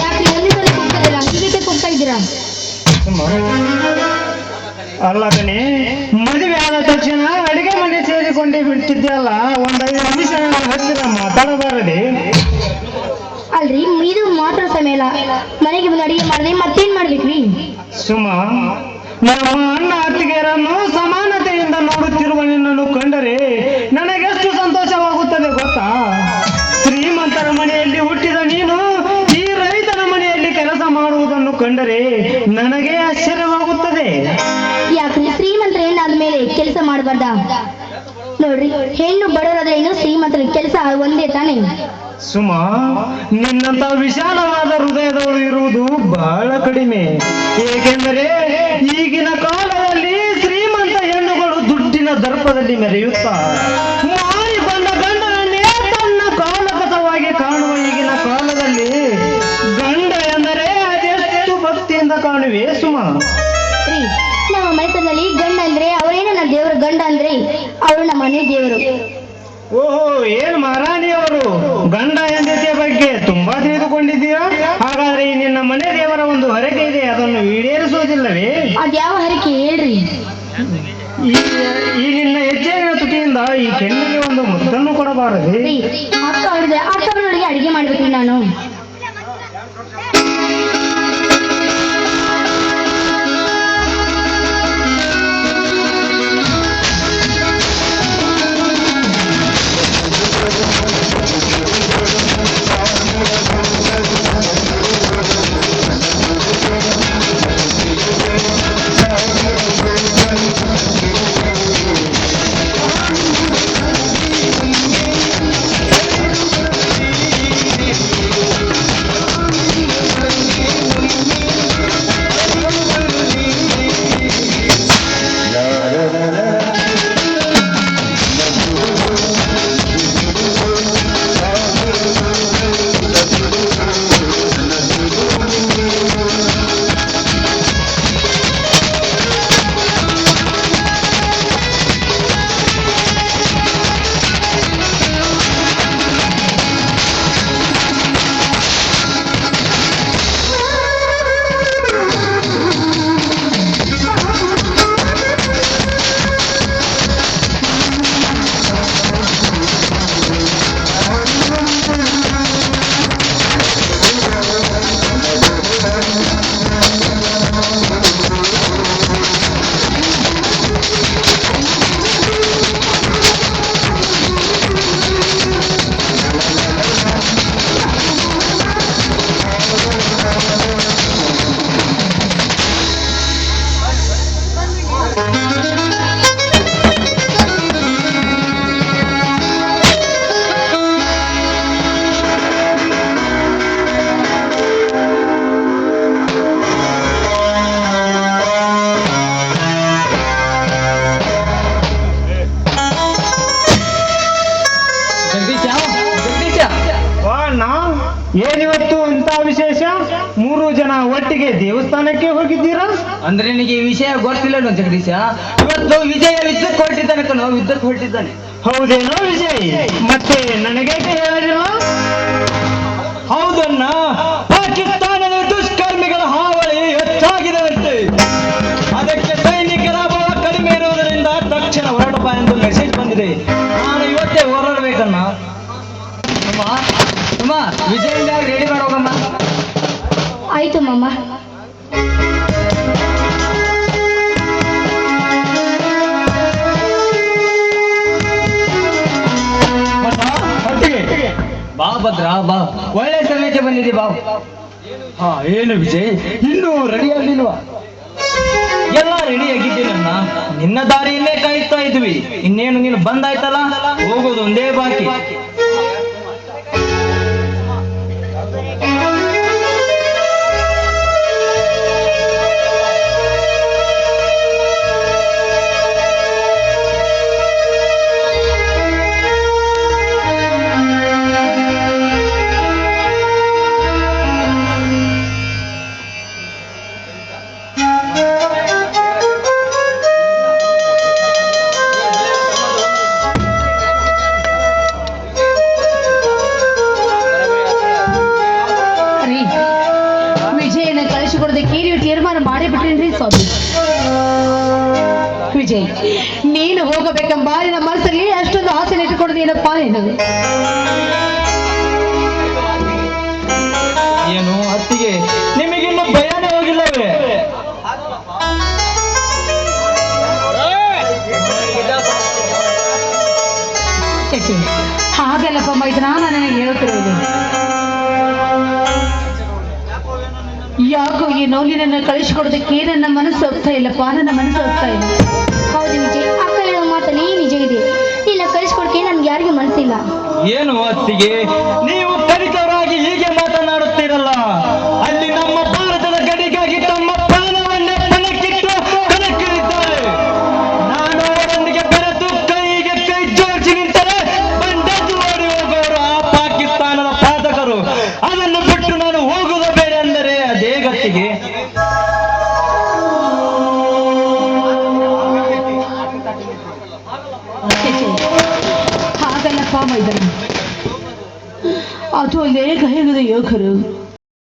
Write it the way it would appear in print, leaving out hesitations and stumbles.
ಯಾಕೆ ಎಲ್ಲಿಂದಲೇ ಹೋಗ್ತಾ ಇದ್ದೀರಾ? ಹೀಗೆ ಹೋಗ್ತಾ ಇದ್ದೀರಾ? ಅಲ್ಲ ಕಣೆ, ಮದುವೆ ಆದ ತಕ್ಷಣ ಅಡಿಗೆ ಮನೆ ಸೇರಿಕೊಂಡೇ ಬಿಡ್ತಿದ್ದೆಲ್ಲ, ಒಂದ್ 5 ನಿಮಿಷ ಹತ್ತಿರ ಮಾತಾಡಬಾರದೆ? ಅಲ್ರಿ, ಇದು ಮಾತ್ರ ಸಮಯ ಇಲ್ಲ. ಮನೆಗೆ ಬಂದು ಅಡಿಗೆ ಮಾಡಿದ್ರೆ ಮತ್ತೇನ್ ಮಾಡ್ಬೇಕ್ರಿ? ಸುಮ, ನಮ್ಮ ಅಣ್ಣ ಅತ್ತಿಗೆಯರನ್ನು ಸಮಾನತೆಯಿಂದ ನೋಡುತ್ತಿರುವ ನಿನ್ನನ್ನು ಕಂಡರೆ ನನಗೆಷ್ಟು ಸಂತೋಷವಾಗುತ್ತದೆ ಗೊತ್ತಾ? ಶ್ರೀಮಂತರ ಮನೆಯಲ್ಲಿ ಹುಟ್ಟಿದ ನೀನು ಈ ರೈತನ ಮನೆಯಲ್ಲಿ ಕೆಲಸ ಮಾಡುವುದನ್ನು ಕಂಡರೆ ನನಗೆ ಆಶ್ಚರ್ಯವಾಗುತ್ತದೆ. ಯಾಕ್ರಿ, ಶ್ರೀಮಂತರ ಹೆಣ್ಣಾದ್ಮೇಲೆ ಕೆಲಸ ಮಾಡಬಾರ್ದ? ನೋಡ್ರಿ, ಹೆಣ್ಣು ಬಡವರಾದ್ರೆ ಏನು, ಶ್ರೀಮಂತರ ಕೆಲಸ ಒಂದೇ ತಾನೆ. ಸುಮ, ನಿನ್ನಂತ ವಿಶಾಲವಾದ ಹೃದಯದವರು ಇರುವುದು ಬಹಳ ಕಡಿಮೆ. ಏಕೆಂದರೆ ಈಗಿನ ಕಾಲದಲ್ಲಿ ಶ್ರೀಮಂತ ಹೆಣ್ಣುಗಳು ದುಡ್ಡಿನ ದರ್ಪದಲ್ಲಿ ಮೆರೆಯುತ್ತಾ ಮಾರಿ ಬಂದ ಗಂಡನನ್ನೇ ತನ್ನ ಕಾಲಕಸವಾಗಿ ಕಾಣುವ ಈಗಿನ ಕಾಲದಲ್ಲಿ ಗಂಡ ಎಂದರೆ ಅದೆಷ್ಟು ಭಕ್ತಿಯಿಂದ ಕಾಣುವೆ ಸುಮ. ರೀ, ನಮ್ಮ ಮನೆತನದಲ್ಲಿ ಗಂಡ ಅಂದ್ರೆ ಅವರೇನು, ನನ್ನ ದೇವರು. ಗಂಡ ಅಂದ್ರೆ ಅವರು ನಮ್ಮ ಮನೆ ದೇವರು. ಓಹೋ, ಏನ್ ಮಹಾರಾಣಿಯವರು ಗಂಡ ಹೆಂಡತಿಯ ಬಗ್ಗೆ ತುಂಬಾ ತಿಳಿದುಕೊಂಡಿದ್ದೀರಾ? ಹಾಗಾದ್ರೆ ಈ ನಿನ್ನ ಮನೆ ದೇವರ ಒಂದು ಹರಕೆ ಇದೆ, ಅದನ್ನು ಈಡೇರಿಸುವುದಿಲ್ಲವೇ? ಅದ್ಯಾವ ಹರಕೆ ಹೇಳ್ರಿ? ಈ ನಿನ್ನ ಹೆಜ್ಜೆಯ ತುಟಿಯಿಂದ ಈ ಕೆಣ್ಣಿಗೆ ಒಂದು ಮುದ್ದನ್ನು ಕೊಡಬಾರದು? ಅಕ್ಕವರೊಳಗೆ ಅಡಿಗೆ ಮಾಡ್ಬೇಕ್ರಿ ನಾನು. ಏನಿವತ್ತು ಇಂಥ ವಿಶೇಷ? 3 ಜನ ಒಟ್ಟಿಗೆ ದೇವಸ್ಥಾನಕ್ಕೆ ಹೋಗಿದ್ದೀರಾ? ಅಂದ್ರೆ ನಿನಗೆ ಈ ವಿಷಯ ಗೊತ್ತಿಲ್ಲ ಜಗದೀಶ. ಇವತ್ತು ವಿಜಯ ವಿದ್ಯುತ್ ಹೊರಟಿದ್ದಾನೆ ಕಣೋ, ವಿದ್ಯುತ್ ಹೊರಟಿದ್ದಾನೆ. ಹೌದೇನೋ ವಿಜಯ್? ಮತ್ತೆ ನನಗೆ ಹೇಳಿಲ್ಲ? ಹೌದಣ್ಣ, ಪಾಕಿಸ್ತಾನದ ದುಷ್ಕರ್ಮಿಗಳ ಹಾವಳಿ ಹೆಚ್ಚಾಗಿದೆಯಂತೆ. ಅದಕ್ಕೆ ಸೈನಿಕರ ಬಲ ಕಡಿಮೆ ಇರುವುದರಿಂದ ತಕ್ಷಣ ಹೊರಡಪ್ಪ ಎಂದು ಮೆಸೇಜ್ ಬಂದಿದೆ. ನಾನು ಇವತ್ತೇ ಹೊರಡಬೇಕಣ್ಣ. ವಿಜಯಿಂದ ರೆಡಿ ಮಾಡೋಗಮ್ಮ. ಆಯ್ತು ಮಾಮ. ಬಾ ಭದ್ರ, ಬಾ. ಒಳ್ಳೆ ಸಮಯಕ್ಕೆ ಬಂದಿದೆ ಬಾ. ಹಾ, ಏನು ವಿಜಯ್, ಇನ್ನೂ ರೆಡಿ ಆಗಲಿಲ್ವಾ? ಎಲ್ಲ ರೆಡಿ ಆಗಿದ್ದೀನಣ್ಣ. ನಿನ್ನ ದಾರಿಯನ್ನೇ ಕಾಯ್ತಾ ಇದ್ವಿ. ಇನ್ನೇನು ನೀನು ಬಂದಾಯ್ತಲ್ಲ, ಹೋಗೋದು ಒಂದೇ ಬಾಕಿ. ವಿಜಯ್, ನೀನು ಹೋಗಬೇಕೆಂಬ ನಿನ್ನ ಮನಸ್ಸಲ್ಲಿ ಅಷ್ಟೊಂದು ಆಸೆ ಇಟ್ಟುಕೊಡೋದೇನಪ್ಪ ನೀನು? ಏನು ಅತ್ತಿಗೆ, ನಿಮಗಿನ್ನು ಭಯನೇ ಹೋಗಿಲ್ಲವೇ? ಚೇಚೆ, ಹಾಗಲ್ಲಪ್ಪ ಮೈದನ, ನನಗೆ ಹೇಳ್ತಿರೋದು. ಯಾಕೋ ಈ ನೋಲಿನನ್ನ ಕಳಿಸಿಕೊಡೋದಕ್ಕೆ ನನ್ನ ಮನಸ್ಸು ಹೋಗ್ತಾ ಇಲ್ಲಪ್ಪ, ನನ್ನ ಮನಸ್ಸು ಹೋಗ್ತಾ ಇಲ್ಲ. ಹೌದು ವಿಜಯ್, ಅಕ್ಕ ಹೇಳೋ ಮಾತಲ್ಲಿ ನಿಜ ಇದೆ. ನಿನ್ನ ಕಳಿಸ್ಕೊಡ್ಕೆ ನನ್ಗೆ ಯಾರಿಗೂ ಮನಸ್ಸಿಲ್ಲ. ಏನು ಅತ್ತಿಗೆ, ನೀವು ಕಲಿತವರಾಗಿ ಹೀಗೆ ಮಾತನಾಡುತ್ತೀರಲ್ಲ? ಅಲ್ಲಿ ನಮ್ಮ ಭಾರತದ ಗಡಿಗಾಗಿ ತಮ್ಮ ಪ್ರಾಣವನ್ನೇ ಪಣಕ್ಕಿಟ್ಟು ಕಣಕ್ಕಿಳಿದ್ದಾರೆ. ನಾನು ಅವರೊಂದಿಗೆ ಬೆರೆತು ಕೈಗೆ ಕೈ ಜೋಡಿಸಿ ನಿಂತರೆ ಬಂದದ್ದು ಓಡಿ ಹೋಗುವವರು ಆ ಪಾಕಿಸ್ತಾನದ ಪಾತಕರು. ಅದನ್ನು ಬಿಟ್ಟು ನಾನು ಹೋಗುವುದು ಬೇಡ ಅಂದರೆ ಅದೇ ಗತ್ತಿಗೆ. ಹಾಗಲ್ಲಪ್ಪ ಮೈದನ, ಅದು ಲೇಖ ಹೇಳಿದ ಯುವಕರು